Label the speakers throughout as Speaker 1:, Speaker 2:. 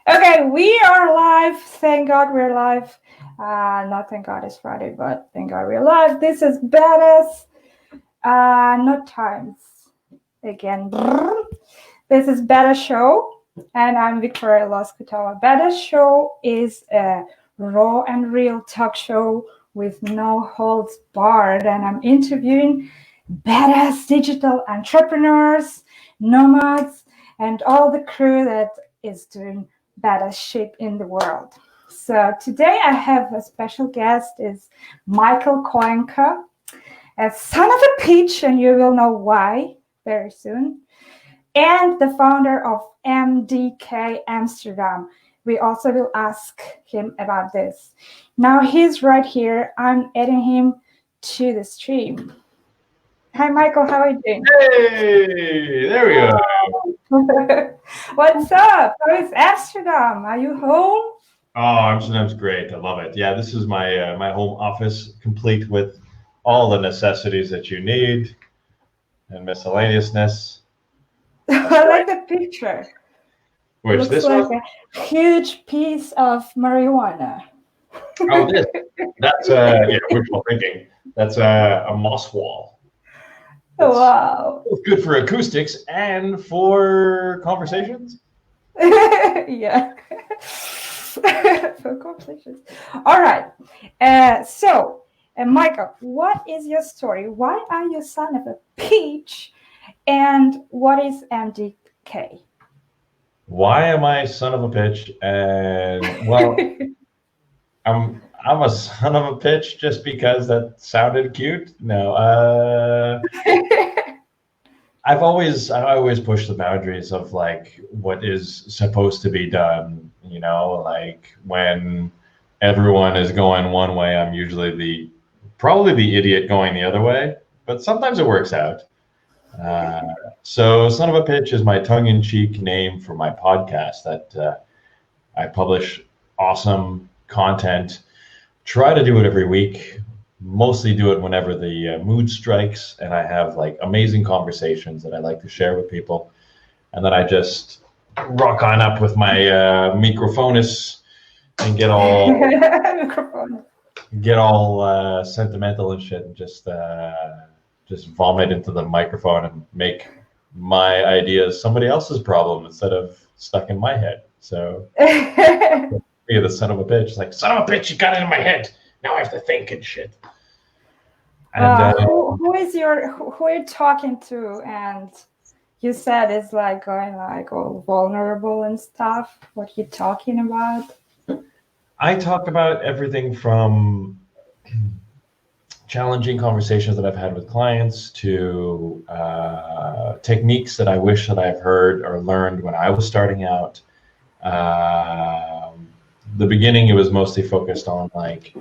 Speaker 1: Okay, we are live. Thank God we're live. Not thank God it's Friday, but thank God we're live. This is Badass. Not times again. This is Badass Show, and I'm Victoria Loskutova. Badass Show is a raw and real talk show with no holds barred, and I'm interviewing badass digital entrepreneurs, nomads, and all the crew that is doing badass shit in the world. So today I have a special guest is Michael Koenka, a son of a peach, and you will know why very soon, and the founder of MDK Amsterdam. We also will ask him about this. Now he's right here. I'm adding him to the stream. Hi, Michael. How are you doing?
Speaker 2: Hey, there we go.
Speaker 1: What's up? How is Amsterdam? Are you home?
Speaker 2: Oh, Amsterdam's great. I love it. Yeah, this is my home office, complete with all the necessities that you need and miscellaneousness.
Speaker 1: I like the picture.
Speaker 2: Which
Speaker 1: Looks
Speaker 2: this
Speaker 1: like
Speaker 2: one?
Speaker 1: a huge piece of marijuana.
Speaker 2: Oh, this. That's wishful thinking. That's a moss wall. It's
Speaker 1: Wow.
Speaker 2: both good for acoustics and for conversations.
Speaker 1: Yeah. For conversations. All right. Michael, what is your story? Why are you son of a peach? And what is MDK?
Speaker 2: Why am I son of a bitch? And well, I'm a son of a bitch just because that sounded cute. No, I always push the boundaries of like what is supposed to be done. You know, like when everyone is going one way, I'm usually probably the idiot going the other way. But sometimes it works out. Uh, so, son of a bitch is my tongue-in-cheek name for my podcast that I publish awesome content. Try to do it every week. Mostly do it whenever the mood strikes, and I have like amazing conversations that I like to share with people. And then I just rock on up with my microphonus and
Speaker 1: Microphone.
Speaker 2: get all sentimental and shit, and just vomit into the microphone and make my ideas somebody else's problem instead of stuck in my head. So be the son of a bitch. It's like, son of a bitch, you got it in my head. Now I have to think and shit. And
Speaker 1: who are you talking to? And you said it's like going like all vulnerable and stuff. What you talking about?
Speaker 2: I talk about everything from challenging conversations that I've had with clients to techniques that I wish that I've heard or learned when I was starting out. The beginning, it was mostly focused on like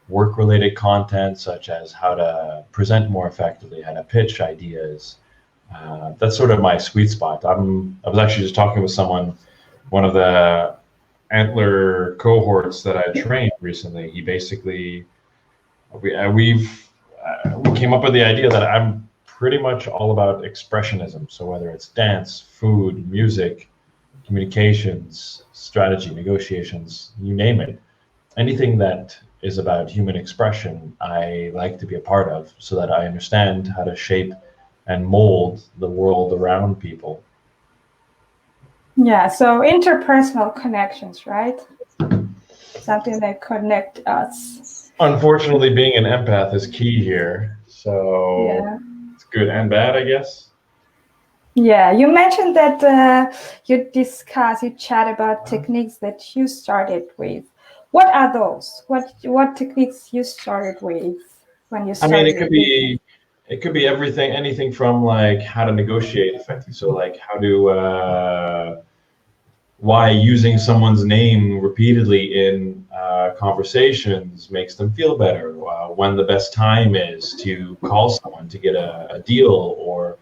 Speaker 2: work-related content, such as how to present more effectively, how to pitch ideas. That's sort of my sweet spot. I was actually just talking with someone, one of the Antler cohorts that I trained recently. He basically, we came up with the idea that I'm pretty much all about expressionism. So whether it's dance, food, music, communications, strategy, negotiations, you name it, anything that is about human expression, I like to be a part of so that I understand how to shape and mold the world around people.
Speaker 1: Yeah, so interpersonal connections, right? Something that connect us.
Speaker 2: Unfortunately, being an empath is key here. So
Speaker 1: yeah.
Speaker 2: It's good and bad, I guess.
Speaker 1: Yeah, you mentioned that you chat about techniques that you started with. What are those? What techniques you started with when you started?
Speaker 2: I mean, it could be everything, anything from like how to negotiate effectively. So like how to why using someone's name repeatedly in conversations makes them feel better. When the best time is to call someone to get a deal, or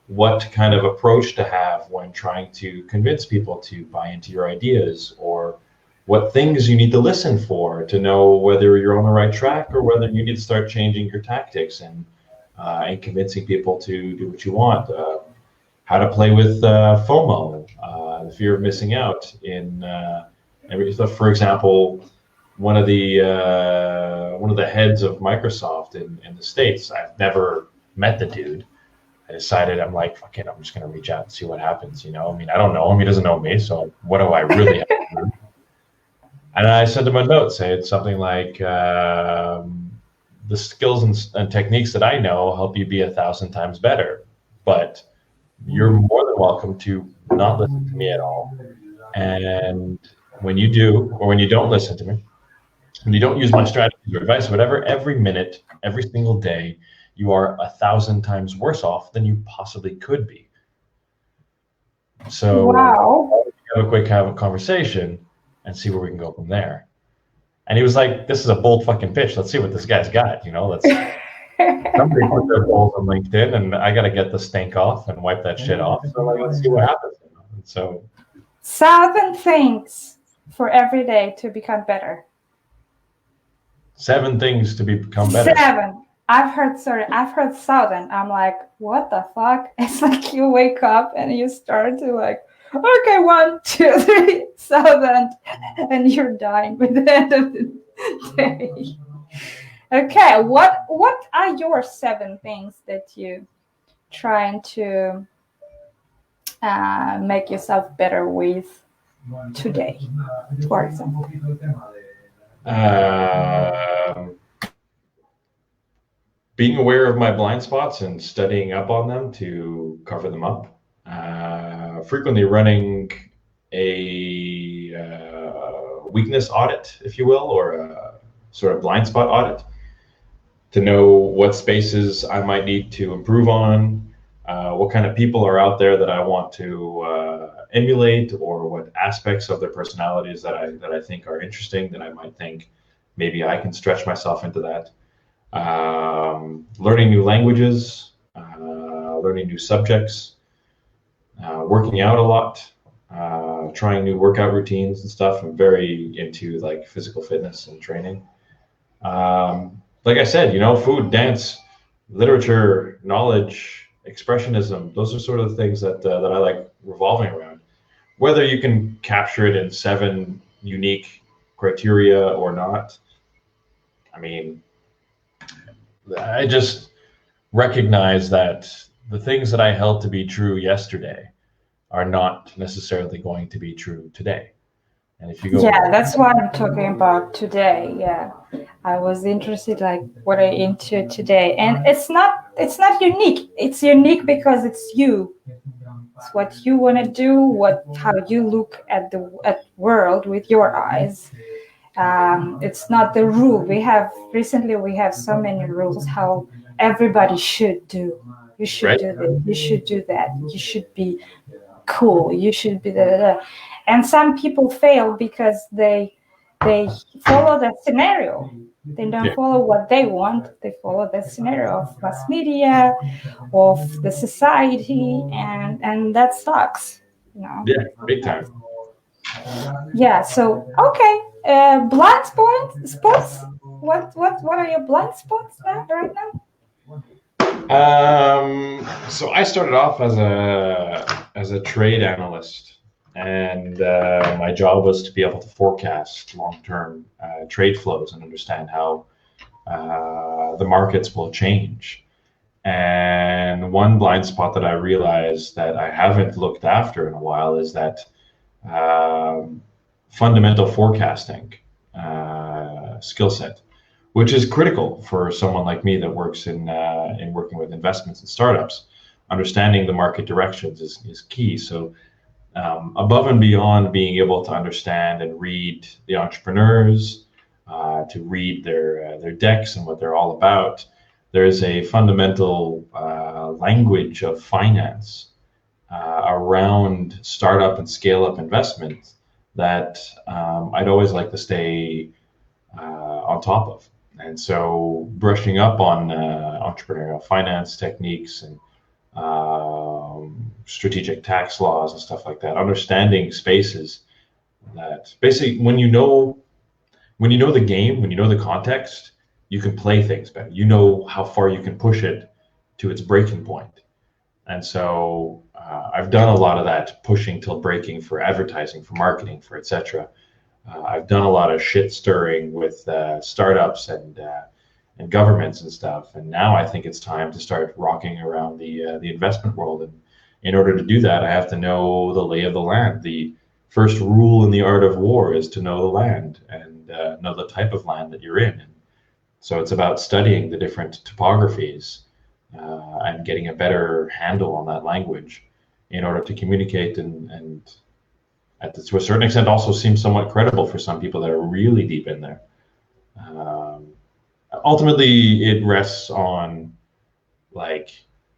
Speaker 2: what kind of approach to have when trying to convince people to buy into your ideas, or what things you need to listen for to know whether you're on the right track or whether you need to start changing your tactics and convincing people to do what you want. How to play with FOMO, the fear of missing out in So for example, one of the heads of Microsoft in the States, I've never met the dude. I decided I'm like, fuck it, I'm just gonna reach out and see what happens. You know, I mean, I don't know him, he doesn't know me, so what do I really have to do? And I sent him a note saying something like, the skills and techniques that I know help you be 1,000 times better, but you're more than welcome to not listen to me at all. And when you do, or when you don't listen to me, when you don't use my strategies or advice, whatever, every minute, every single day, you are 1,000 times worse off than you possibly could be. So
Speaker 1: Wow.
Speaker 2: have a conversation and see where we can go from there. And he was like, "This is a bold fucking pitch. Let's see what this guy's got. You know, let's somebody put their polls on LinkedIn, and I got to get the stink off and wipe that shit off. So like, let's see what happens." You know? And so
Speaker 1: 7 things for every day to become better.
Speaker 2: 7 things to become better.
Speaker 1: 7. I've heard 1,000. I'm like, what the fuck? It's like you wake up and you start to like, okay, 1, 2, 3, 7, and you're dying by the end of the day. Okay, what are your 7 things that you trying to make yourself better with today, for example?
Speaker 2: Being aware of my blind spots and studying up on them to cover them up. Frequently running a weakness audit, if you will, or a sort of blind spot audit to know what spaces I might need to improve on, what kind of people are out there that I want to emulate, or what aspects of their personalities that I think are interesting, that I might think maybe I can stretch myself into that. Learning new languages, learning new subjects, working out a lot, trying new workout routines and stuff. I'm very into like physical fitness and training. Like I said, you know, food, dance, literature, knowledge, expressionism, those are sort of the things that I like revolving around. Whether you can capture it in 7 unique criteria or not, I mean, I just recognize that the things that I held to be true yesterday are not necessarily going to be true today. And if you go,
Speaker 1: yeah, that's what I'm talking about today. Yeah, I was interested, like, what are you into today? And it's not unique. It's unique because it's you. It's what you want to do. How you look at the world with your eyes. It's not the rule. We have so many rules how everybody should do. You should
Speaker 2: right?
Speaker 1: do this. You should do that. You should be cool. You should be da. And some people fail because they follow that scenario. They don't follow what they want. They follow the scenario of mass media, of the society, and that sucks. You know.
Speaker 2: Yeah, big time.
Speaker 1: Yeah. So okay. Blind spots. What are your blind spots now, right now?
Speaker 2: So I started off as a trade analyst, and my job was to be able to forecast long-term trade flows and understand how the markets will change. And one blind spot that I realized that I haven't looked after in a while is that fundamental forecasting skill set, which is critical for someone like me that works in working with investments and startups. Understanding the market directions is key. So above and beyond being able to understand and read the entrepreneurs, to read their decks and what they're all about, there's a fundamental language of finance around startup and scale up investment that I'd always like to stay on top of. And so brushing up on entrepreneurial finance techniques and strategic tax laws and stuff like that, understanding spaces that basically when you know the game, when you know the context, you can play things better. You know how far you can push it to its breaking point. And so I've done a lot of that pushing till breaking for advertising, for marketing, for etc. I've done a lot of shit stirring with startups and governments and stuff, and now I think it's time to start rocking around the investment world. And in order to do that, I have to know the lay of the land. The first rule in the art of war is to know the land and know the type of land that you're in. And so it's about studying the different topographies and getting a better handle on that language in order to communicate and to a certain extent also seem somewhat credible for some people that are really deep in there. Ultimately, it rests on like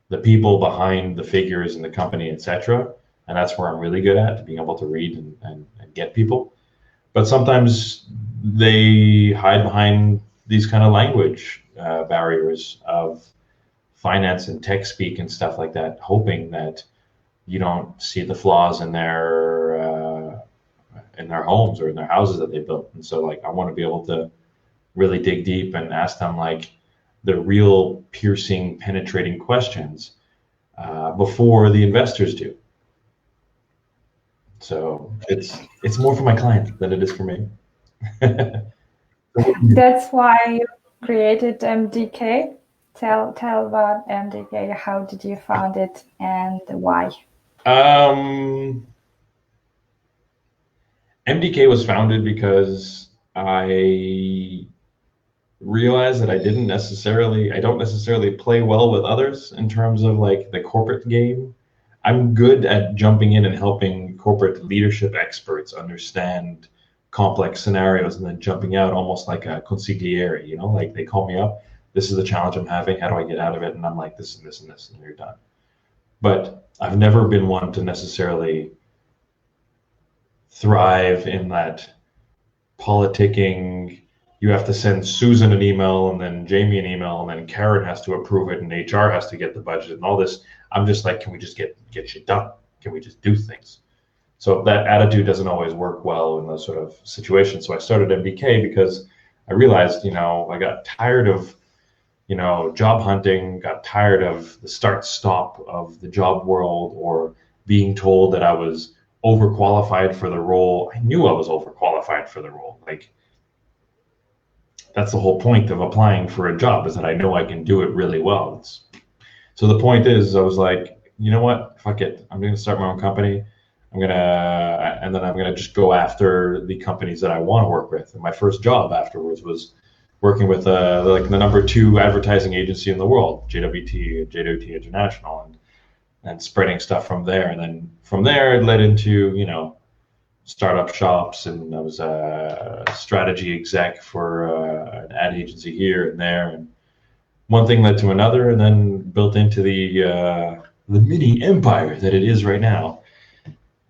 Speaker 2: the people behind the figures in the company, etc. And that's where I'm really good at, being able to read and get people. But sometimes they hide behind these kind of language barriers of finance and tech speak and stuff like that, hoping that you don't see the flaws in their homes or in their houses that they built. And so like I want to be able to really dig deep and ask them like the real piercing, penetrating questions before the investors do. So it's more for my client than it is for me.
Speaker 1: That's why you created MDK. Tell about MDK. How did you found it and why?
Speaker 2: MDK was founded because I realized that I don't necessarily play well with others in terms of like the corporate game. I'm good at jumping in and helping corporate leadership experts understand complex scenarios and then jumping out almost like a consigliere, you know, like they call me up, this is the challenge I'm having, how do I get out of it? And I'm like, this and this and this, and you're done. But I've never been one to necessarily thrive in that politicking. You have to send Susan an email and then Jamie an email and then Karen has to approve it and HR has to get the budget and all this. I'm just like, can we just get shit done? Can we just do things? So that attitude doesn't always work well in those sort of situations. So I started MDK because I realized, you know, I got tired of, you know, job hunting, got tired of the start-stop of the job world or being told that I was overqualified for the role. I knew I was overqualified for the role. Like, that's the whole point of applying for a job, is that I know I can do it really well. So the point is, I was like, you know what, fuck it. I'm going to start my own company. I'm going to just go after the companies that I want to work with. And my first job afterwards was working with like the number 2 advertising agency in the world, JWT International, and spreading stuff from there. And then from there, it led into, you know, startup shops, and I was a strategy exec for an ad agency here and there, and one thing led to another, and then built into the mini empire that it is right now.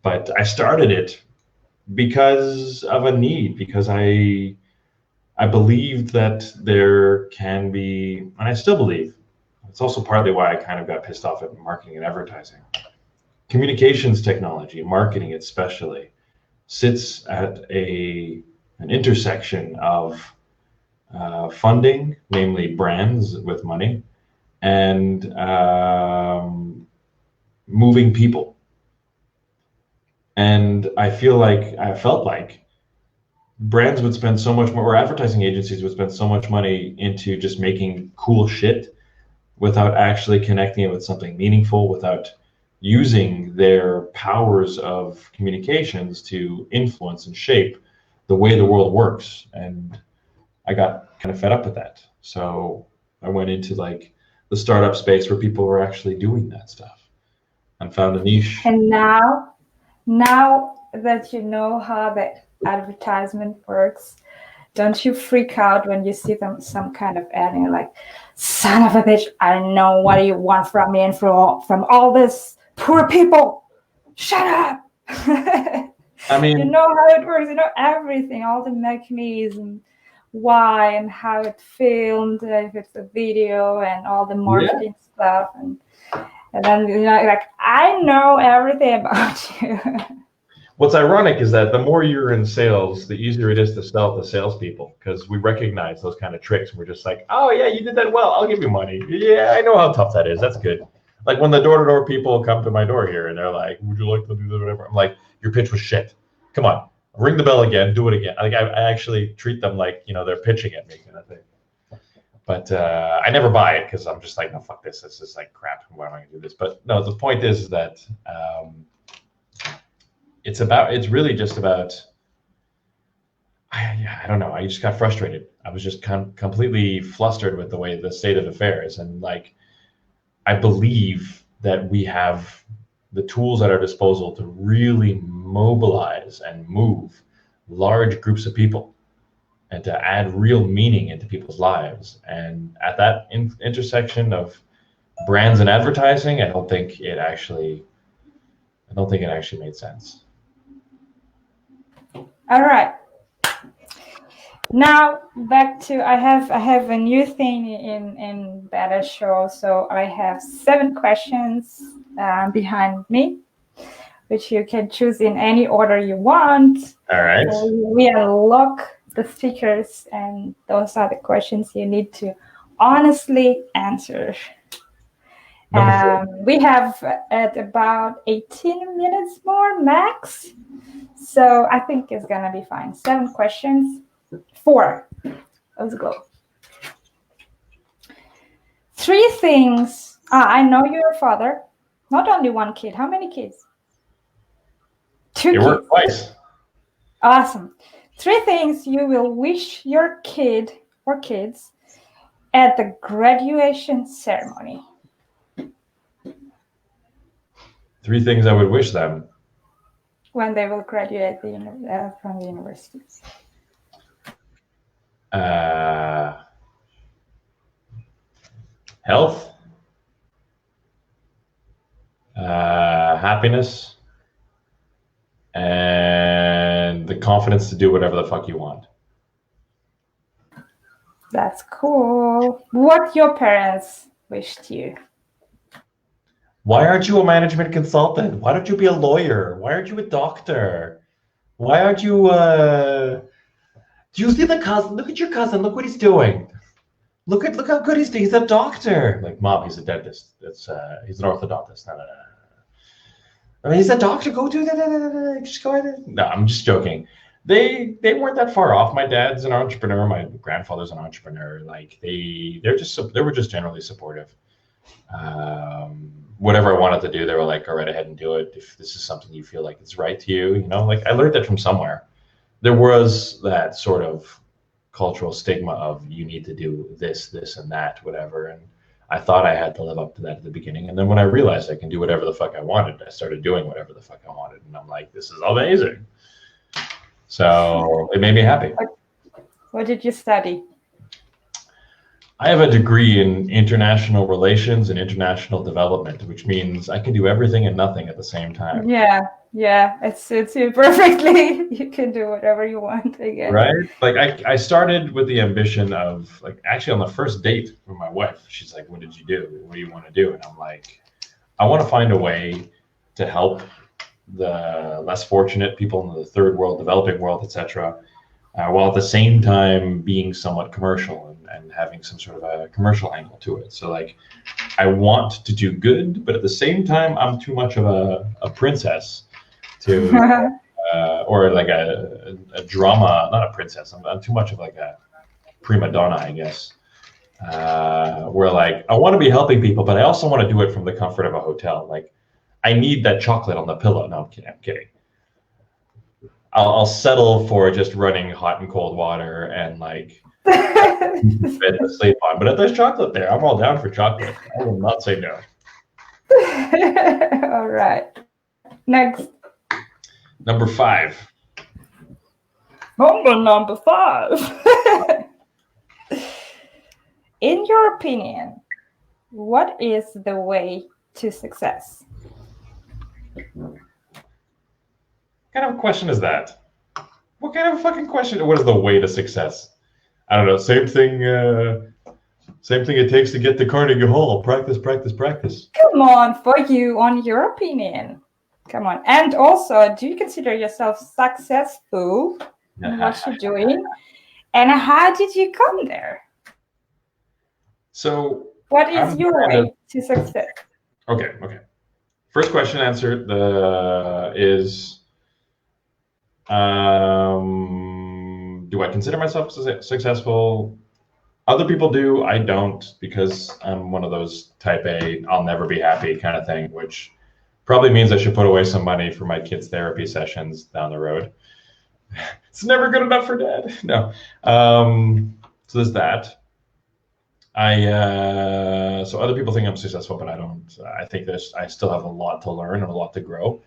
Speaker 2: But I started it because of a need, because I believed that there can be, and I still believe, it's also partly why I kind of got pissed off at marketing and advertising. Communications technology, marketing especially, sits at an intersection of funding, namely brands with money, and moving people. And I felt like brands would spend so much more, or advertising agencies would spend so much money into just making cool shit without actually connecting it with something meaningful, without using their powers of communications to influence and shape the way the world works. And I got kind of fed up with that. So I went into like the startup space where people were actually doing that stuff and found a niche.
Speaker 1: And now that you know how the advertisement works, don't you freak out when you see some kind of ad and you're like, son of a bitch, I don't know what you want from me and from all this poor people. Shut up.
Speaker 2: I mean,
Speaker 1: you know how it works, you know everything, all the mechanism, why and how it filmed, if it's a video and all the marketing stuff, and then, you know, like, I know everything about you.
Speaker 2: What's ironic is that the more you're in sales, the easier it is to sell to salespeople, because we recognize those kind of tricks. We're just like, oh yeah, you did that well, I'll give you money. Yeah, I know how tough that is. That's good. Like when the door-to-door people come to my door here and they're like, would you like to do that, whatever? I'm like, your pitch was shit. Come on. ring the bell again, do it again. Like I actually treat them like, you know, they're pitching at me kind of thing. But I never buy it because I'm just like, no, fuck this. This is like crap. Why am I going to do this? But no, the point is that it's really just about, I don't know. I just got frustrated. I was just completely flustered with the way the state of affairs. And like, I believe that we have the tools at our disposal to really mobilize and move large groups of people and to add real meaning into people's lives. And at that intersection of brands and advertising, I don't think it actually made sense.
Speaker 1: All right. Now back to I have a new thing in Better Show. So I have 7 questions behind me, which you can choose in any order you want.
Speaker 2: All right.
Speaker 1: So we unlock the stickers, and those are the questions you need to honestly answer. We have at about 18 minutes more max, so I think it's gonna be fine. 7 questions. 4. Let's go. 3 things. I know you're a father. Not only 1 kid. How many kids? 2
Speaker 2: You
Speaker 1: kids.
Speaker 2: worked twice.
Speaker 1: Awesome. 3 things you will wish your kid or kids at the graduation ceremony.
Speaker 2: 3 things I would wish them.
Speaker 1: When they will graduate from the university.
Speaker 2: Health, happiness, and the confidence to do whatever the fuck you want.
Speaker 1: That's cool. What your parents wished you?
Speaker 2: Why aren't you a management consultant? Why don't you be a lawyer? Why aren't you a doctor? Why aren't you do you see the cousin? Look at your cousin. Look what he's doing. Look how good he's doing. He's a doctor. Like, Mom, he's a dentist. He's an orthodontist. No. I mean, he's a doctor. Go do that. Just go ahead. No, I'm just joking. They weren't that far off. My dad's an entrepreneur. My grandfather's an entrepreneur. Like they were just generally supportive. Whatever I wanted to do, they were like, go right ahead and do it. If this is something you feel like it's right to you, you know, like I learned that from somewhere. There was that sort of cultural stigma of you need to do this, and that, whatever. And I thought I had to live up to that at the beginning. And then when I realized I can do whatever the fuck I wanted, I started doing whatever the fuck I wanted. And I'm like, this is amazing. So it made me happy.
Speaker 1: What did you study?
Speaker 2: I have a degree in international relations and international development, which means I can do everything and nothing at the same time.
Speaker 1: Yeah, it suits you perfectly. You can do whatever you want, I guess.
Speaker 2: Right? Like I started with the ambition of like actually on the first date with my wife, she's like, what did you do? What do you want to do? And I'm like, I want to find a way to help the less fortunate people in the third world, developing world, etc., while at the same time being somewhat commercial and having some sort of a commercial angle to it. So like, I want to do good, but at the same time, I'm too much of a princess to, or like a drama, not a princess. I'm too much of like a prima donna, I guess. Where like, I want to be helping people, but I also want to do it from the comfort of a hotel. Like, I need that chocolate on the pillow. No, I'm kidding. I'll settle for just running hot and cold water and like bed to sleep on. But if there's chocolate there, I'm all down for chocolate. I will not say no.
Speaker 1: All right. Next.
Speaker 2: Number 5.
Speaker 1: Number 5. In your opinion, what is the way to success?
Speaker 2: What kind of question is that? What kind of fucking question? What is the way to success? I don't know. Same thing it takes to get to Carnegie Hall. Practice.
Speaker 1: Come on, for you, on your opinion. Come on. And also, do you consider yourself successful in what you're doing? And how did you come there?
Speaker 2: So,
Speaker 1: what is your way to success?
Speaker 2: Okay. First question answered is Do I consider myself successful? Other people do. I don't, because I'm one of those type A, I'll never be happy kind of thing, which probably means I should put away some money for my kids' therapy sessions down the road. It's never good enough for dad. No. So there's that. So other people think I'm successful, but I don't. I think I still have a lot to learn and a lot to grow.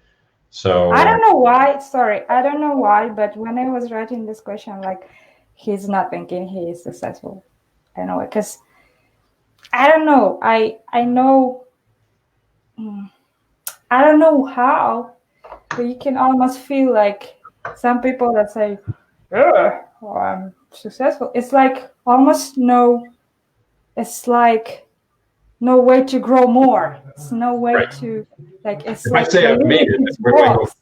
Speaker 2: So
Speaker 1: I don't know why. Sorry, I don't know why, but when I was writing this question, like, he's not thinking he is successful. I know it because I don't know. I know. I don't know how, but you can almost feel like some people that say, "Yeah, oh, I'm successful." It's like almost no. It's like no way to grow more. It's no way
Speaker 2: right.
Speaker 1: to like. It's
Speaker 2: If I
Speaker 1: like
Speaker 2: say
Speaker 1: the
Speaker 2: I've made it,
Speaker 1: limit
Speaker 2: where do I go?
Speaker 1: box.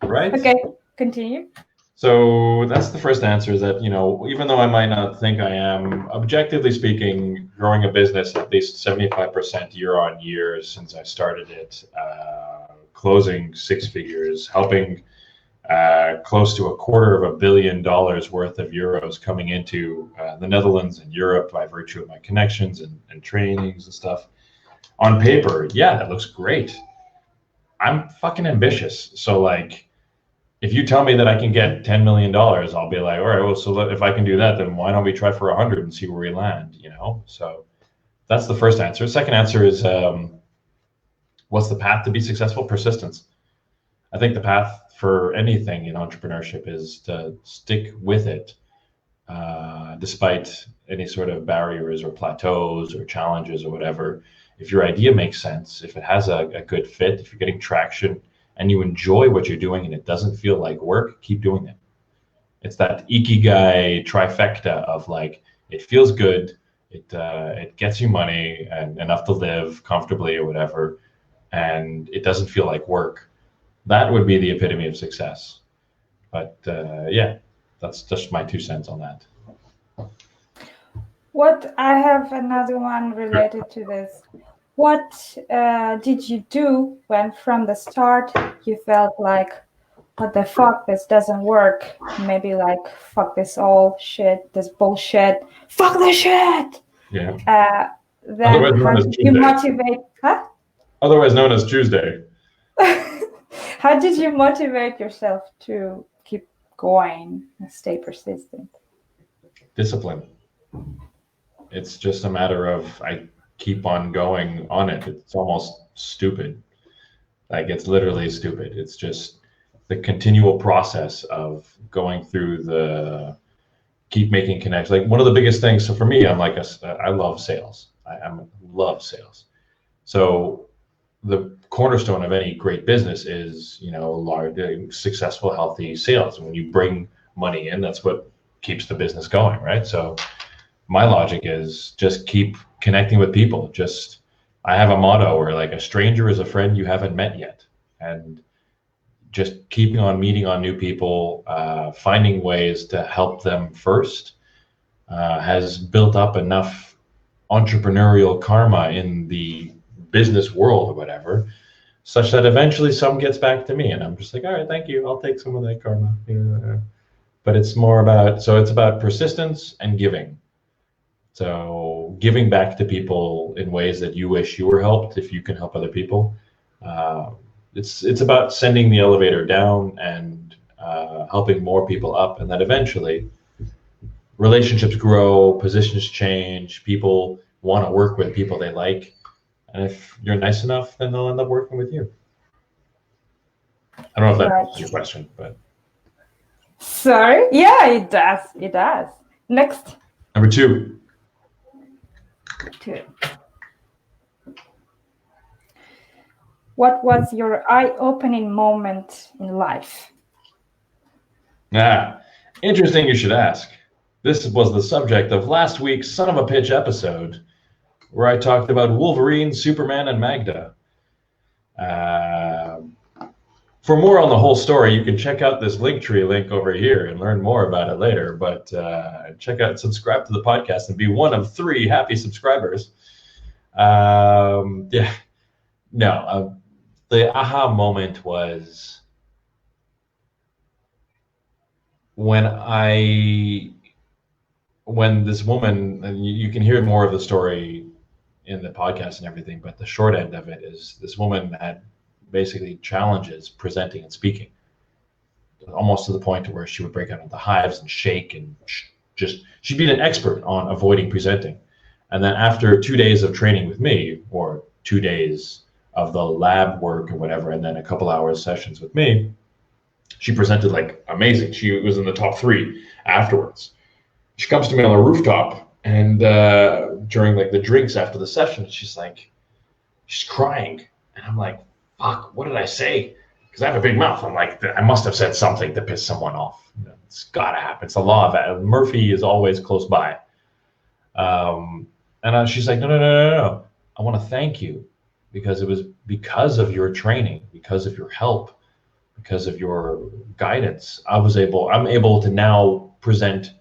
Speaker 2: Right.
Speaker 1: Okay, continue.
Speaker 2: So that's the first answer, is that, even though I might not think I am, objectively speaking, growing a business at least 75% year on year since I started it, closing six figures, helping close to $250 million worth of euros coming into the Netherlands and Europe by virtue of my connections and trainings and stuff. On paper, yeah, that looks great. I'm fucking ambitious. So like, if you tell me that I can get $10 million, I'll be like, all right, well, so if I can do that, then why don't we try for 100 and see where we land, So that's the first answer. Second answer is, what's the path to be successful? Persistence. I think the path for anything in entrepreneurship is to stick with it, despite any sort of barriers or plateaus or challenges or whatever. If your idea makes sense, if it has a good fit, if you're getting traction, and you enjoy what you're doing and it doesn't feel like work, keep doing it. It's that ikigai trifecta of like, it feels good, it gets you money and enough to live comfortably or whatever, and it doesn't feel like work. That would be the epitome of success. But yeah, that's just my 2 cents on that.
Speaker 1: What I have another one related to this. What did you do when from the start you felt like, what the fuck, this doesn't work? Maybe like, fuck this all shit, this bullshit, fuck this shit.
Speaker 2: Yeah.
Speaker 1: Then how did you motivate? Huh?
Speaker 2: Otherwise known as Tuesday.
Speaker 1: How did you motivate yourself to keep going and stay persistent?
Speaker 2: Discipline. It's just a matter of I keep on going on it. It's almost stupid. Like, it's literally stupid. It's just the continual process of going through keep making connections. Like, one of the biggest things. So for me, I love sales. I love sales. So the cornerstone of any great business is, large, successful, healthy sales. And when you bring money in, that's what keeps the business going, right? So my logic is just keep connecting with people. I have a motto where, like, a stranger is a friend you haven't met yet. And just keeping on meeting on new people, finding ways to help them first, has built up enough entrepreneurial karma in the business world or whatever, such that eventually some gets back to me. And I'm just like, all right, thank you. I'll take some of that karma. But it's about persistence and giving. So giving back to people in ways that you wish you were helped, if you can help other people. It's about sending the elevator down and helping more people up, and that eventually relationships grow, positions change, people want to work with people they like. And if you're nice enough, then they'll end up working with you. I don't know if that answers your question, but.
Speaker 1: Sorry? Yeah, it does. It does. Next.
Speaker 2: Number two.
Speaker 1: What was your eye-opening moment in life?
Speaker 2: Interesting you should ask. This was the subject of last week's Son of a Pitch episode, where I talked about Wolverine, Superman, and Magda. For more on the whole story, you can check out this Linktree link over here and learn more about it later. But subscribe to the podcast and be one of 3 happy subscribers. The aha moment was when this woman, and you can hear more of the story in the podcast and everything, but the short end of it is this woman had basically challenges presenting and speaking, almost to the point to where she would break out into hives and shake and she'd be an expert on avoiding presenting. And then after 2 days of training with me, or 2 days of the lab work or whatever, and then a couple hours sessions with me, she presented like amazing. She was in the top 3 afterwards. She comes to me on the rooftop, and during like the drinks after the session, she's crying, and I'm like, fuck, what did I say? Because I have a big mouth. I'm like, I must have said something to piss someone off. It's gotta happen. It's the law of Murphy is always close by. And she's like, no. I want to thank you, because it was because of your training, because of your help, because of your guidance. I'm able to now present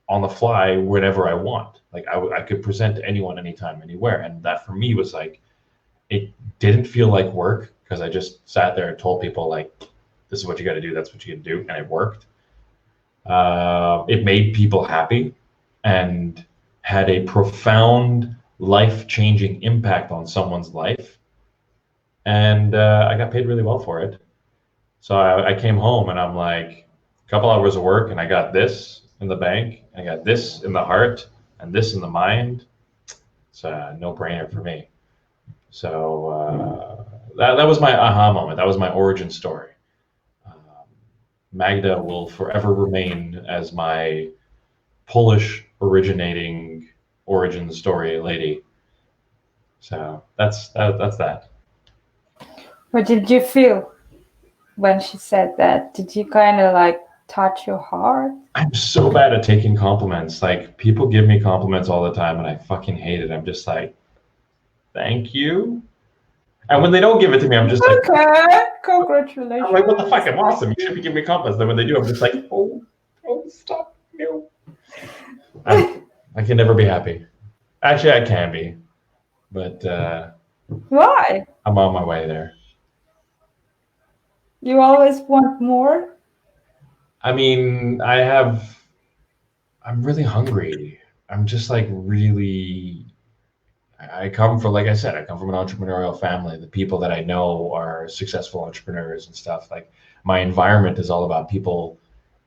Speaker 2: on the fly whenever I want. Like I could present to anyone, anytime, anywhere. And that for me was like, it didn't feel like work, because I just sat there and told people like, this is what you got to do. That's what you got to do. And it worked. It made people happy and had a profound life-changing impact on someone's life. And I got paid really well for it. So I came home and I'm like, a couple hours of work and I got this in the bank, and I got this in the heart and this in the mind. It's a no-brainer for me. So that was my aha moment. That was my origin story. Magda will forever remain as my Polish originating origin story lady. So that's that.
Speaker 1: What did you feel when she said that? Did you kind of like touch your heart?
Speaker 2: I'm so bad at taking compliments. Like, people give me compliments all the time and I fucking hate it. I'm just like, thank you. And when they don't give it to me, I'm just like,
Speaker 1: okay, congratulations.
Speaker 2: I'm like, what the fuck? I'm awesome. You should be giving me compliments. Then when they do, I'm just like, oh, stop. No. I can never be happy. Actually, I can be, but
Speaker 1: why?
Speaker 2: I'm on my way there.
Speaker 1: You always want more?
Speaker 2: I mean, I'm really hungry. I'm just like really, I come from, like I said, I come from an entrepreneurial family. The people that I know are successful entrepreneurs and stuff. Like, my environment is all about people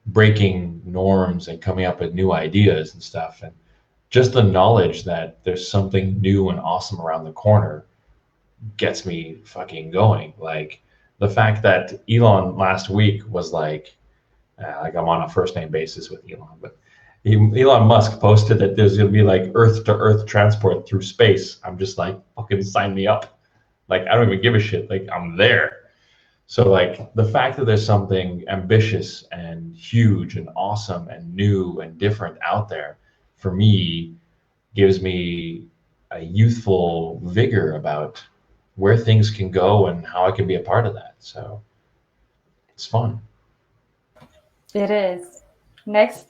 Speaker 2: breaking norms and coming up with new ideas and stuff. And just the knowledge that there's something new and awesome around the corner gets me fucking going. Like, the fact that Elon last week was like I'm on a first name basis with Elon, but Elon Musk posted that there's going to be like earth to earth transport through space. I'm just like, fucking sign me up. Like, I don't even give a shit. Like, I'm there. So like, the fact that there's something ambitious and huge and awesome and new and different out there, for me, gives me a youthful vigor about where things can go and how I can be a part of that. So it's fun.
Speaker 1: It is. Next.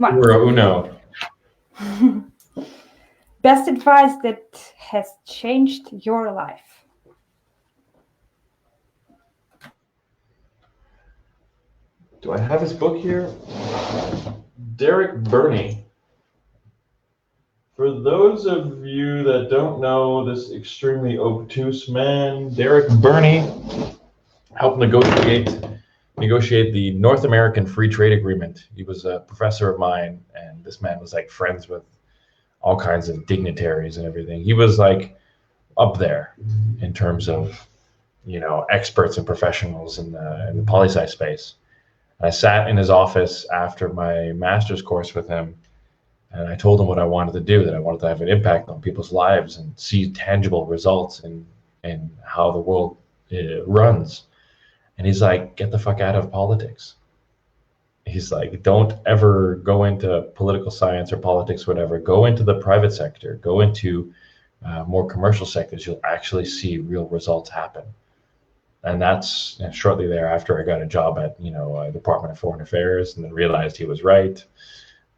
Speaker 2: Numero uno.
Speaker 1: Best advice that has changed your life.
Speaker 2: Do I have his book here? Derek Burney. For those of you that don't know this extremely obtuse man, Derek Burney helped negotiate the North American Free Trade Agreement. He was a professor of mine, and this man was like friends with all kinds of dignitaries and everything. He was like up there in terms of, experts and professionals in the poli-sci space. And I sat in his office after my master's course with him, and I told him what I wanted to do, that I wanted to have an impact on people's lives and see tangible results in how the world runs. And he's like, get the fuck out of politics. He's like, don't ever go into political science or politics, whatever. Go into the private sector. Go into more commercial sectors. You'll actually see real results happen. And that's shortly thereafter, I got a job at, Department of Foreign Affairs, and then realized he was right.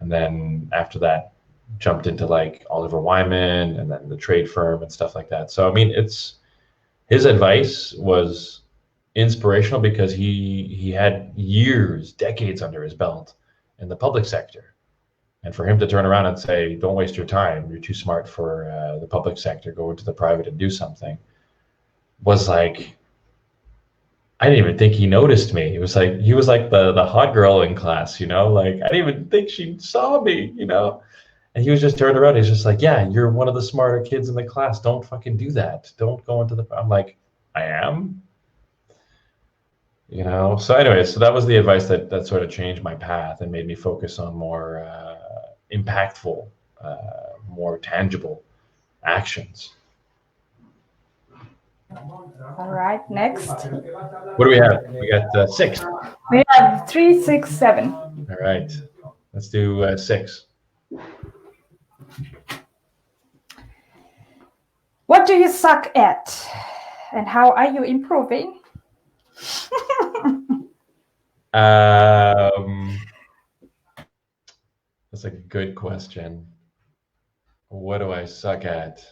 Speaker 2: And then after that, jumped into like Oliver Wyman and then the trade firm and stuff like that. So, I mean, his advice was inspirational because he had years, decades under his belt in the public sector. And for him to turn around and say, don't waste your time, you're too smart for the public sector, go into the private and do something, was like, I didn't even think he noticed me. It was like, he was like the hot girl in class, you know, like I didn't even think she saw me, you know. And he was just turned around. He's just like, yeah, you're one of the smarter kids in the class. Don't fucking do that. Don't go into the, I'm like, I am, you know. So anyway, so that was the advice that sort of changed my path and made me focus on more impactful, more tangible actions.
Speaker 1: All right, next.
Speaker 2: What do we have? We got 6.
Speaker 1: We have 3, 6, 7.
Speaker 2: All right, let's do 6.
Speaker 1: What do you suck at? And how are you improving?
Speaker 2: That's a good question. What do I suck at?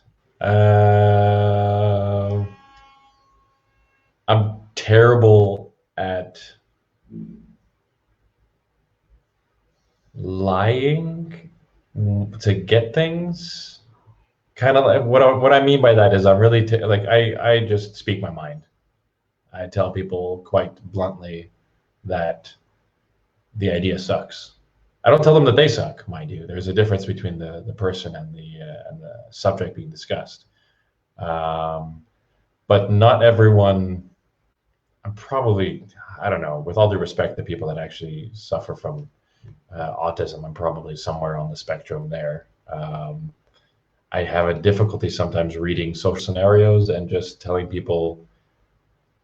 Speaker 2: I'm terrible at lying to get things. Kind of like what I mean by that is I'm really like I just speak my mind. I tell people quite bluntly that the idea sucks. I don't tell them that they suck, mind you. There's a difference between the person and the subject being discussed. But not everyone. I'm probably, I don't know, with all due respect to people that actually suffer from autism, I'm probably somewhere on the spectrum there. I have a difficulty sometimes reading social scenarios and just telling people,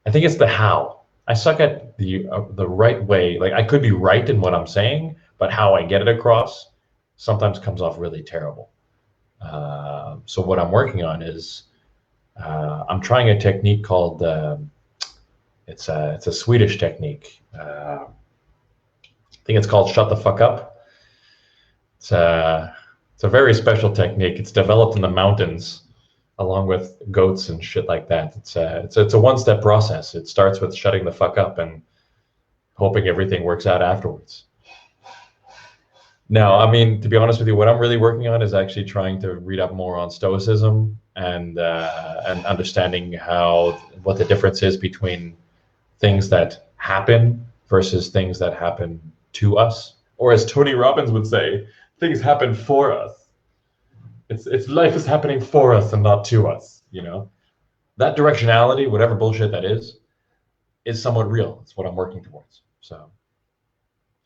Speaker 2: I think it's the how. I suck at the right way. Like I could be right in what I'm saying, but how I get it across sometimes comes off really terrible. So what I'm working on is I'm trying a technique called it's a Swedish technique. I think it's called shut the fuck up. It's a very special technique. It's developed in the mountains along with goats and shit like that. It's a one-step process. It starts with shutting the fuck up and hoping everything works out afterwards. Now, I mean, to be honest with you, what I'm really working on is actually trying to read up more on Stoicism and understanding what the difference is between things that happen versus things that happen to us, or as Tony Robbins would say, things happen for us. It's life is happening for us and not to us. You know, that directionality, whatever bullshit that is somewhat real. It's what I'm working towards. So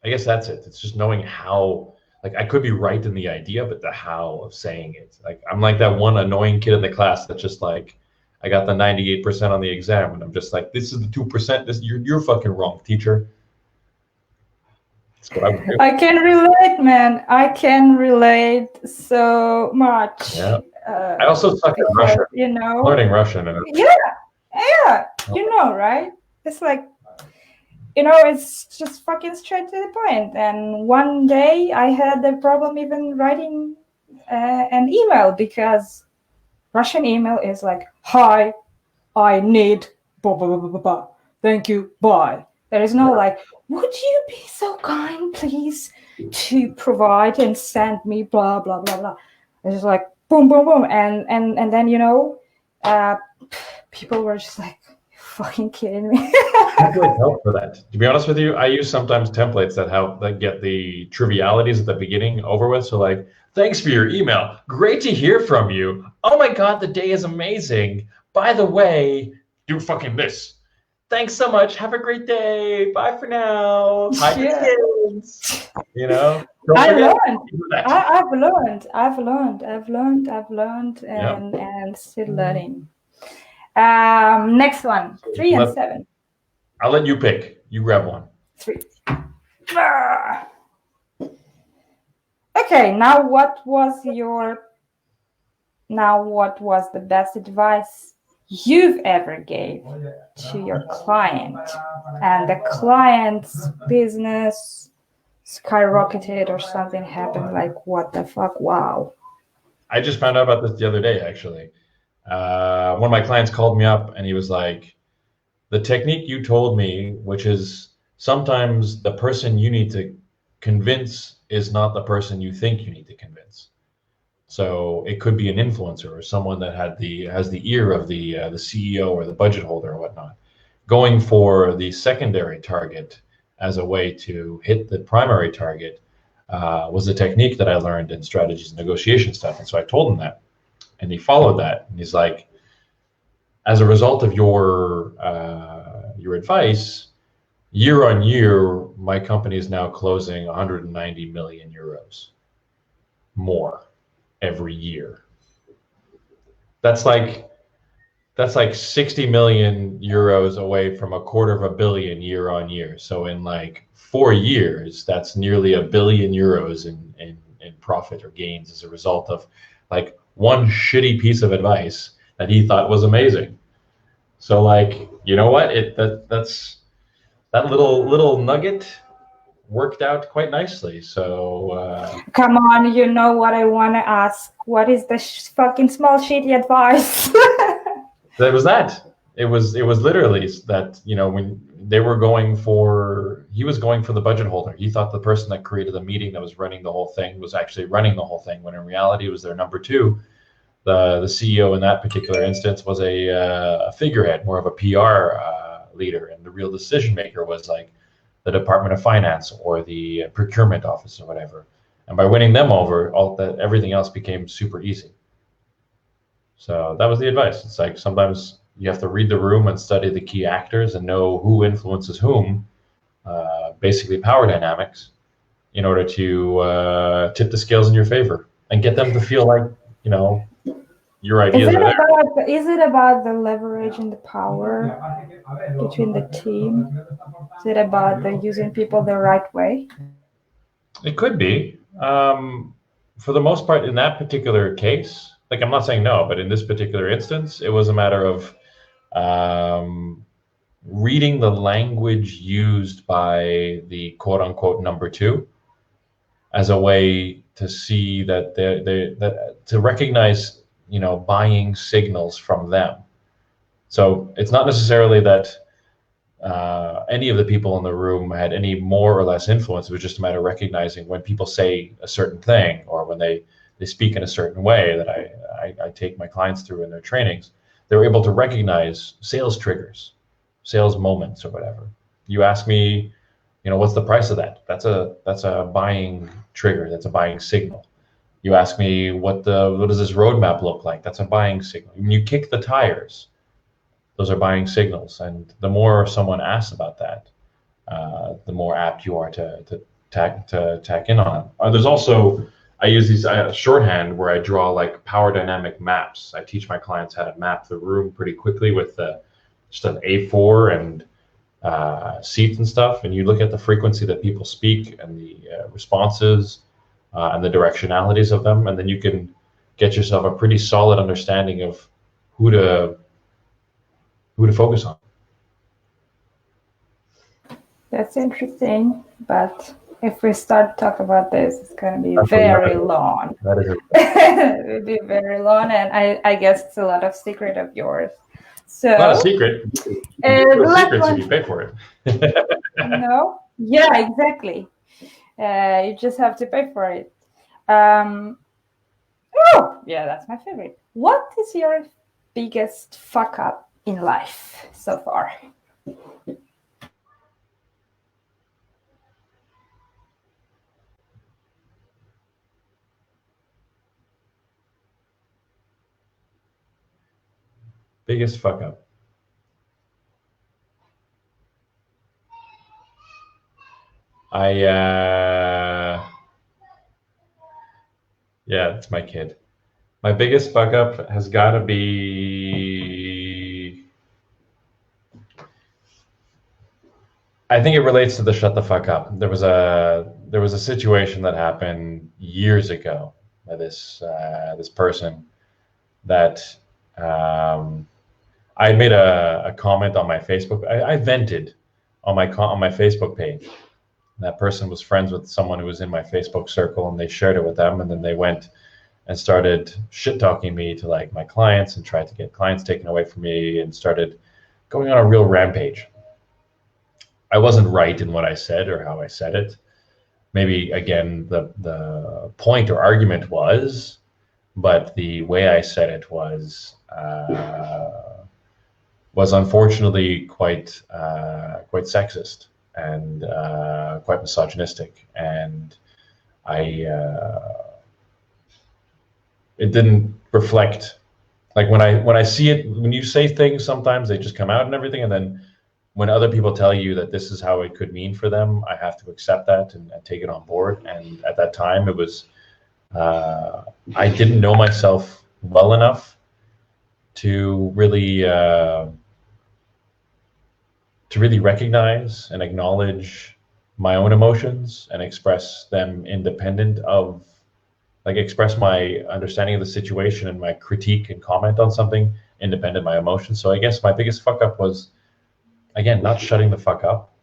Speaker 2: I guess that's it. It's just knowing how. Like I could be right in the idea, but the how of saying it. Like I'm like that one annoying kid in the class that's just like, I got the 98% on the exam, and I'm just like, this is the 2%. You're fucking wrong, teacher. That's what I would do.
Speaker 1: I can relate, man. I can relate so much.
Speaker 2: Yeah. I also suck at Russian.
Speaker 1: You know,
Speaker 2: learning Russian.
Speaker 1: Yeah. You know, right? It's like, you know, it's just fucking straight to the point. And one day I had a problem even writing an email because Russian email is like, hi, I need blah, blah, blah, blah, blah. Thank you, bye. There is no like, would you be so kind, please, to provide and send me blah, blah, blah, blah. It's just like, boom, boom, boom. And then, you know, people were just like, fucking kidding me.
Speaker 2: I really help for that. To be honest with you, I use sometimes templates that get the trivialities at the beginning over with. So like, thanks for your email. Great to hear from you. Oh my God, the day is amazing. By the way, do fucking this. Thanks so much. Have a great day. Bye for now. Hi, kids. You know.
Speaker 1: I've learned, and still learning. Next one, 3 and 7.
Speaker 2: I'll let you pick. You grab one.
Speaker 1: 3. Okay, now what was the best advice you've ever gave to your client, and the client's business skyrocketed or something happened? Like, what the fuck? Wow.
Speaker 2: I just found out about this the other day, actually. One of my clients called me up and he was like, the technique you told me, which is sometimes the person you need to convince is not the person you think you need to convince. So it could be an influencer or someone that has the ear of the CEO or the budget holder or whatnot. Going for the secondary target as a way to hit the primary target was a technique that I learned in strategies and negotiation stuff. And so I told him that, and he followed that. And he's like, as a result of your advice, year on year, my company is now closing 190 million euros more every year. That's like 60 million euros away from $250 million year on year. So in like 4 years, that's nearly €1 billion in profit or gains as a result of like one shitty piece of advice that he thought was amazing. So like, you know what? That's that little nugget worked out quite nicely. So
Speaker 1: come on, you know what I want to ask? What is the fucking small shitty advice?
Speaker 2: that was that. It was literally that, you know, when he was going for the budget holder. He thought the person that created the meeting that was running the whole thing was actually running the whole thing, when in reality it was their number two. The CEO in that particular instance was a figurehead, more of a PR leader, and the real decision maker was like the Department of Finance or the procurement office or whatever. And by winning them over, everything else became super easy. So that was the advice. It's like sometimes you have to read the room and study the key actors and know who influences whom, basically power dynamics, in order to tip the scales in your favor and get them to feel like, you know, your ideas are there.
Speaker 1: Is it about the leverage and the power between the team? Is it about the using people the right way?
Speaker 2: It could be. For the most part, in that particular case, like I'm not saying no, but in this particular instance, it was a matter of reading the language used by the quote unquote number two as a way to see that to recognize, you know, buying signals from them. So it's not necessarily that any of the people in the room had any more or less influence. It was just a matter of recognizing when people say a certain thing or when they speak in a certain way that I take my clients through in their trainings. They're able to recognize sales triggers, sales moments or whatever. You ask me, you know, what's the price of that? That's a buying trigger. That's a buying signal. You ask me what does this roadmap look like? That's a buying signal. When you kick the tires, those are buying signals. And the more someone asks about that, the more apt you are to tack in on them. There's also, I use these shorthand where I draw like power dynamic maps. I teach my clients how to map the room pretty quickly with just an A4 and seats and stuff. And you look at the frequency that people speak and the responses and the directionalities of them. And then you can get yourself a pretty solid understanding of who to focus on.
Speaker 1: That's interesting, but if we start to talk about this, it's going to be very long.
Speaker 2: That is
Speaker 1: it will be very long, and I guess it's a lot of secret of yours. So
Speaker 2: not a secret. Secrets if you pay for it.
Speaker 1: No? Yeah, exactly. You just have to pay for it. Oh, yeah, that's my favorite. What is your biggest fuck up in life so far?
Speaker 2: Biggest fuck up. Yeah, it's my kid. My biggest fuck up has got to be, I think it relates to the shut the fuck up. There was a situation that happened years ago by this person that I made a comment on my Facebook. I vented on my Facebook page. That person was friends with someone who was in my Facebook circle, and they shared it with them, and then they went and started shit talking me to like my clients and tried to get clients taken away from me and started going on a real rampage. I wasn't right in what I said or how I said it. Maybe again the point or argument was, but the way I said it was unfortunately quite sexist and quite misogynistic, and it didn't reflect. Like when I see it, when you say things, sometimes they just come out and everything, and then when other people tell you that this is how it could mean for them, I have to accept that and take it on board. And at that time, it was I didn't know myself well enough to really recognize and acknowledge my own emotions and express them independent of, like, express my understanding of the situation and my critique and comment on something independent of my emotions. So I guess my biggest fuck up was, again, not shutting the fuck up,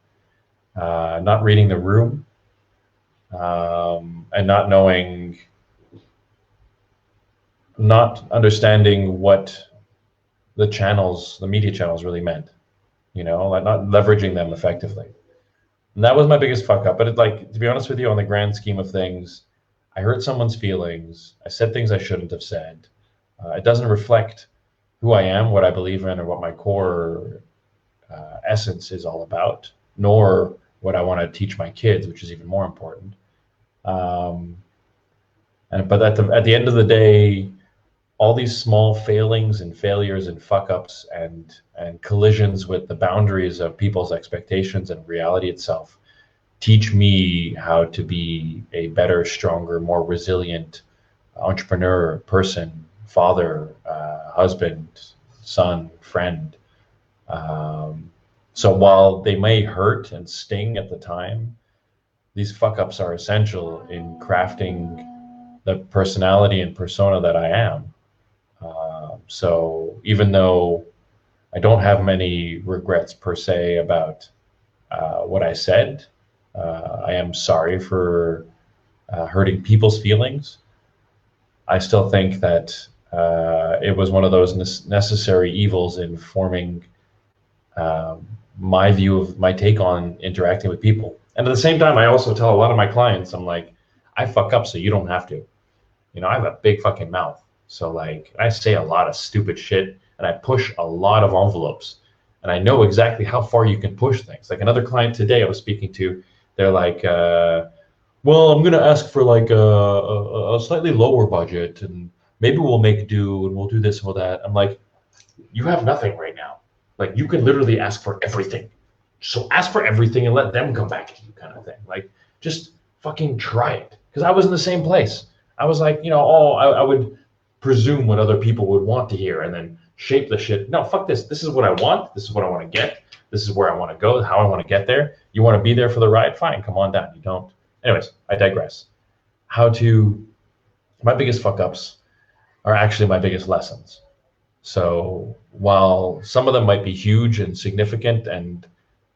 Speaker 2: not reading the room, and not understanding what the media channels really meant, like not leveraging them effectively. And that was my biggest fuck up. But to be honest with you, on the grand scheme of things, I hurt someone's feelings. I said things I shouldn't have said. It doesn't reflect who I am, what I believe in, or what my core essence is all about, nor what I want to teach my kids, which is even more important. But at the end of the day, all these small failings and failures and fuck ups and collisions with the boundaries of people's expectations and reality itself teach me how to be a better, stronger, more resilient entrepreneur, person, father, husband, son, friend. So while they may hurt and sting at the time, these fuck ups are essential in crafting the personality and persona that I am. So even though I don't have many regrets per se about what I said, I am sorry for hurting people's feelings. I still think that it was one of those necessary evils in forming my view of my take on interacting with people. And at the same time, I also tell a lot of my clients, I'm like, I fuck up so you don't have to. I have a big fucking mouth. So like, I say a lot of stupid shit and I push a lot of envelopes, and I know exactly how far you can push things. Like another client today I was speaking to, they're like, well, I'm going to ask for like a slightly lower budget, and maybe we'll make do and we'll do this or that. I'm like, you have nothing right now. Like, you can literally ask for everything. So ask for everything and let them come back to you, kind of thing. Like, just fucking try it. Because I was in the same place. I was like, I would presume what other people would want to hear and then shape the shit. No, fuck this. This is what I want. This is what I want to get. This is where I want to go, how I want to get there. You want to be there for the ride? Fine, come on down. You don't. Anyways, I digress. My biggest fuck ups are actually my biggest lessons. So while some of them might be huge and significant and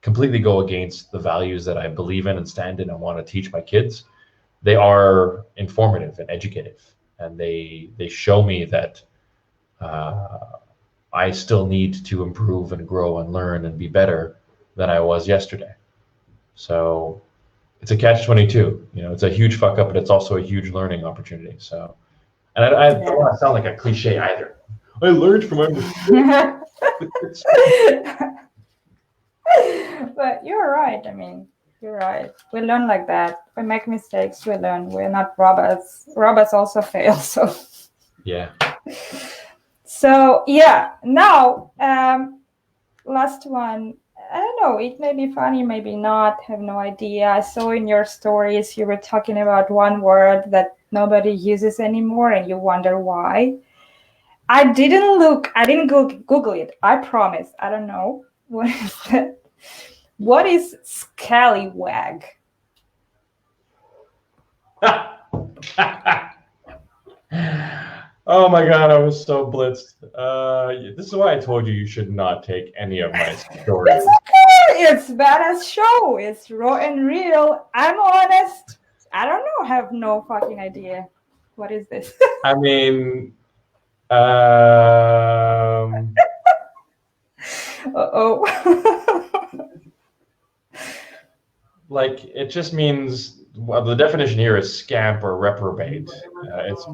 Speaker 2: completely go against the values that I believe in and stand in and want to teach my kids, they are informative and educative. And they show me that I still need to improve and grow and learn and be better than I was yesterday. So it's a catch-22. It's a huge fuck up, but it's also a huge learning opportunity. So, and I don't want to sound like a cliche either. I learned from my mistakes.
Speaker 1: But you're right. I mean, you're right. We learn like that. We make mistakes. We learn. We're not robots. Robots also fail. So
Speaker 2: yeah.
Speaker 1: So yeah. Now, last one. I don't know. It may be funny, maybe not. Have no idea. I saw in your stories you were talking about one word that nobody uses anymore, and you wonder why. I didn't Google it. I promise. I don't know. What is that? What is Scallywag?
Speaker 2: Oh my God, I was so blitzed. This is why I told you should not take any of my stories.
Speaker 1: It's okay. It's badass show. It's raw and real. I'm honest. I don't know. Have no fucking idea. What is this?
Speaker 2: I mean,
Speaker 1: Uh-oh.
Speaker 2: Like, it just means, well, the definition here is scamp or reprobate. It's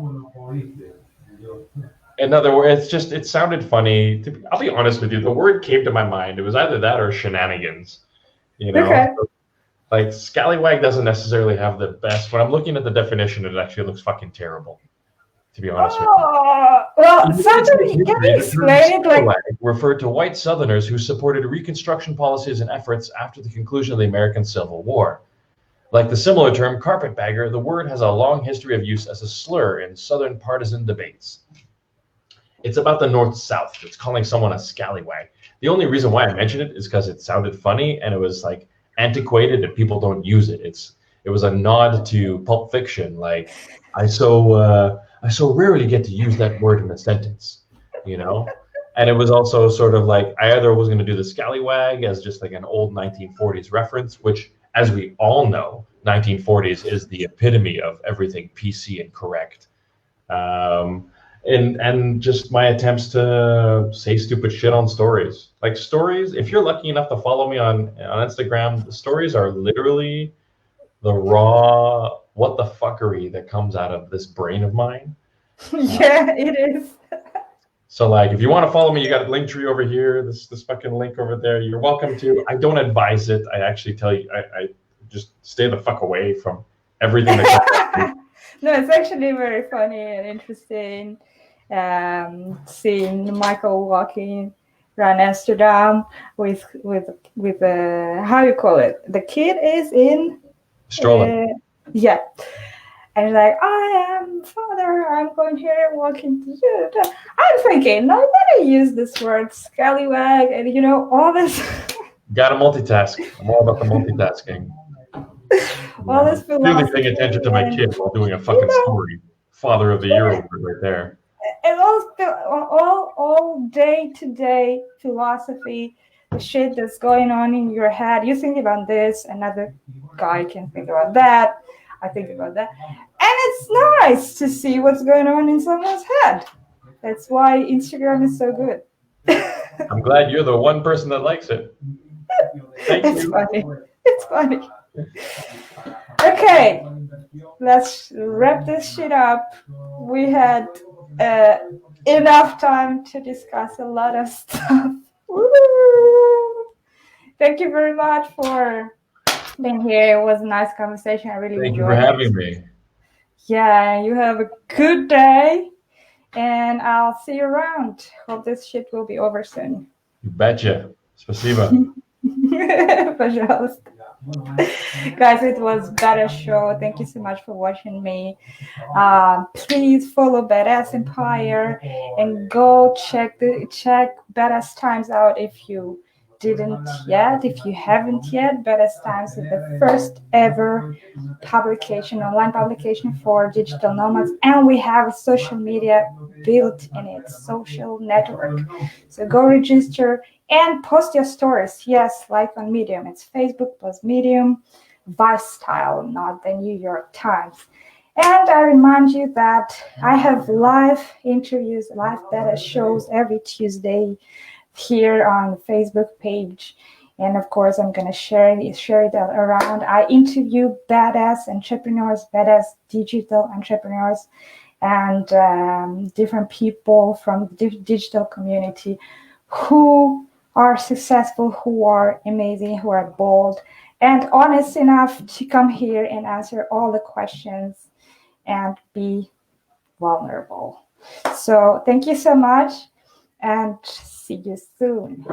Speaker 2: in other words, it sounded funny. I'll be honest with you, the word came to my mind. It was either that or shenanigans. You know,
Speaker 1: Okay.
Speaker 2: like Scallywag doesn't necessarily have the best. When I'm looking at the definition, it actually looks fucking terrible. To be honest with you.
Speaker 1: Oh, well,
Speaker 2: In the
Speaker 1: sometimes can
Speaker 2: history,
Speaker 1: you
Speaker 2: the term
Speaker 1: explain it like
Speaker 2: Scallywag referred to white Southerners who supported Reconstruction policies and efforts after the conclusion of the American Civil War. Like the similar term carpetbagger, the word has a long history of use as a slur in Southern partisan debates. It's about the North-South. It's calling someone a scallywag. The only reason why I mentioned it is because it sounded funny and it was like antiquated and people don't use it. It was a nod to Pulp Fiction. Like I so rarely get to use that word in a sentence, you know. And it was also sort of like I either was going to do the scallywag as just like an old 1940s reference, which, as we all know, 1940s is the epitome of everything PC and correct. And just my attempts to say stupid shit on stories. Like stories, if you're lucky enough to follow me on Instagram, the stories are literally the raw what the fuckery that comes out of this brain of mine.
Speaker 1: yeah, it is.
Speaker 2: So like if you want to follow me, you got a link tree over here, this fucking link over there. You're welcome to. I don't advise it. I actually tell you I just stay the fuck away from everything that comes.
Speaker 1: No, it's actually very funny and interesting. Seeing Michael walking around Amsterdam with how you call it? The kid is in
Speaker 2: Stroller.
Speaker 1: yeah, and he's like, I am father. I'm going here walking to you. I'm thinking, no, I'm gonna use this word scallywag, and you know all this.
Speaker 2: Gotta multitask. I'm all about the multitasking.
Speaker 1: All this
Speaker 2: Clearly
Speaker 1: philosophy
Speaker 2: paying attention to my
Speaker 1: and
Speaker 2: kid while doing a fucking story. Father of the year award right there.
Speaker 1: and all day-to-day philosophy, the shit that's going on in your head. You think about this, another guy can think about that. I think about that, and it's nice to see what's going on in someone's head. That's why Instagram is so good.
Speaker 2: I'm glad you're the one person that likes it. Thank
Speaker 1: It's
Speaker 2: you.
Speaker 1: funny. It's funny. Okay, let's wrap this shit up. We had enough time to discuss a lot of stuff. Woo! Thank you very much for being here. It was a nice conversation. I really
Speaker 2: Thank you for
Speaker 1: enjoyed
Speaker 2: having
Speaker 1: it.
Speaker 2: me.
Speaker 1: Yeah, you have a good day, and I'll see you around. Hope this shit will be over soon.
Speaker 2: You betcha. Spasiba.
Speaker 1: Пожалуйста. Guys, it was Badass Show. Thank you so much for watching me. Please follow Badass Empire and go check Badass Times out if you didn't yet. If you haven't yet, Badass Times is the first ever online publication for digital nomads, and we have a social media built in it, social network. So go register and post your stories. Yes, like on Medium. It's Facebook plus Medium, Vice style, not the New York Times. And I remind you that I have live interviews, live beta shows every Tuesday here on the Facebook page. And of course, I'm going to share it around. I interview badass entrepreneurs, badass digital entrepreneurs, and different people from the digital community who are successful, who are amazing, who are bold, and honest enough to come here and answer all the questions and be vulnerable. So thank you so much, and see you soon.